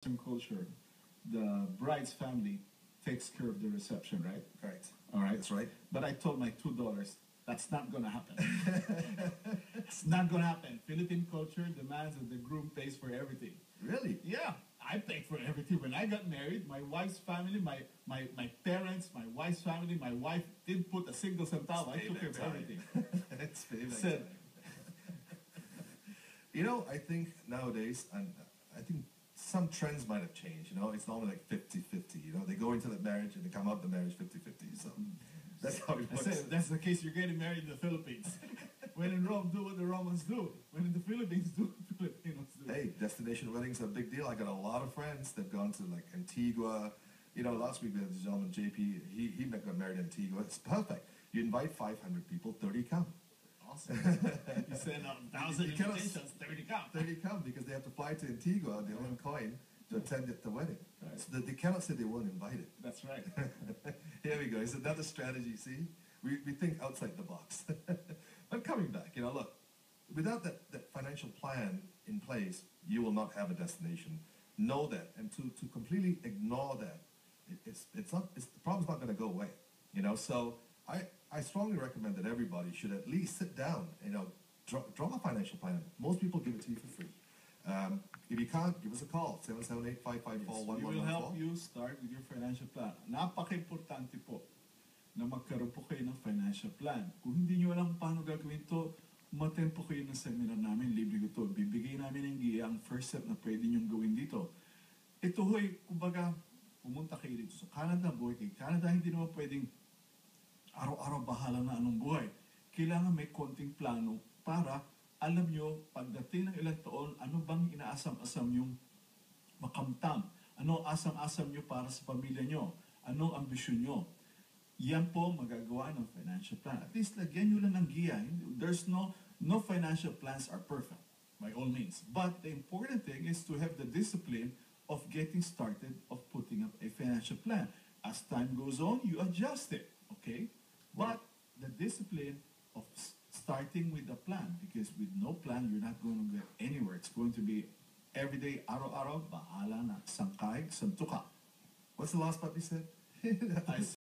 Western culture, the bride's family takes care of the reception, right? Correct. All right. That's right. But I told my $2, that's not going to happen. It's not going to happen. Philippine culture demands that the groom pays for everything. Really? Yeah, I paid for everything. When I got married, my wife's family, my parents, my wife's family, my wife didn't put a single centavo. I took care of everything. It's payback Said, time. You know, I think nowadays, and I think some trends might have changed. You know, it's normally like 50-50. You know, they go into the marriage and they come out the marriage 50-50. So that's how it I works. said, that's the case. You're getting married in the Philippines. When in Rome, do what the Romans do. When in the Philippines, do what the Filipinos do. Hey, destination weddings are a big deal. I got a lot of friends that've gone to like Antigua. You know, last week we had this gentleman, JP, he got married in Antigua. It's perfect. You invite 500 people, 30 come. Awesome. You send out 1,000 You cannot- invitations, 30 come. 30 come because they have to fly to Antigua, their own coin, to attend the wedding. Right. So that they cannot say they weren't invited. That's right. Here we go. It's another strategy, see? We think outside the box. But coming back, you know, look, without that financial plan in place, you will not have a destination. Know that. And to completely ignore that, the problem's not going to go away. You know, so I strongly recommend that everybody should at least sit down, you know, draw a financial plan. Most people give it to you for free. If you can't, give us a call, 778-554-1114. We will help you start with your financial plan. Napaka-importante po na magkaroon po kayo ng financial plan. Kung hindi nyo alam paano gagawin to, umattend po kayo ng seminar namin, libre ko to. Bibigay namin ng giya ang first step na pwede nyo gawin dito. Ito hoy, kumbaga, pumunta kayo dito sa Canada, buhay kayo Canada, hindi naman pwedeng araw-araw bahala na anong buhay. Kailangan may konting plano para alam nyo, pagdating ng ilang taon, ano bang inaasam-asam yung makamtam? Ano asam-asam nyo para sa pamilya nyo? Ano ang ambisyon nyo? Yan po magagawa ng financial plan. At least lagyan nyo lang ng giya. There's no financial plans are perfect, by all means. But the important thing is to have the discipline of getting started, of putting up a financial plan. As time goes on, you adjust it, okay? But the discipline of starting with a plan, because with no plan, you're not going to get anywhere. It's going to be everyday, araw-araw, bahala na, sangkay, santuka. What's the last part you said? I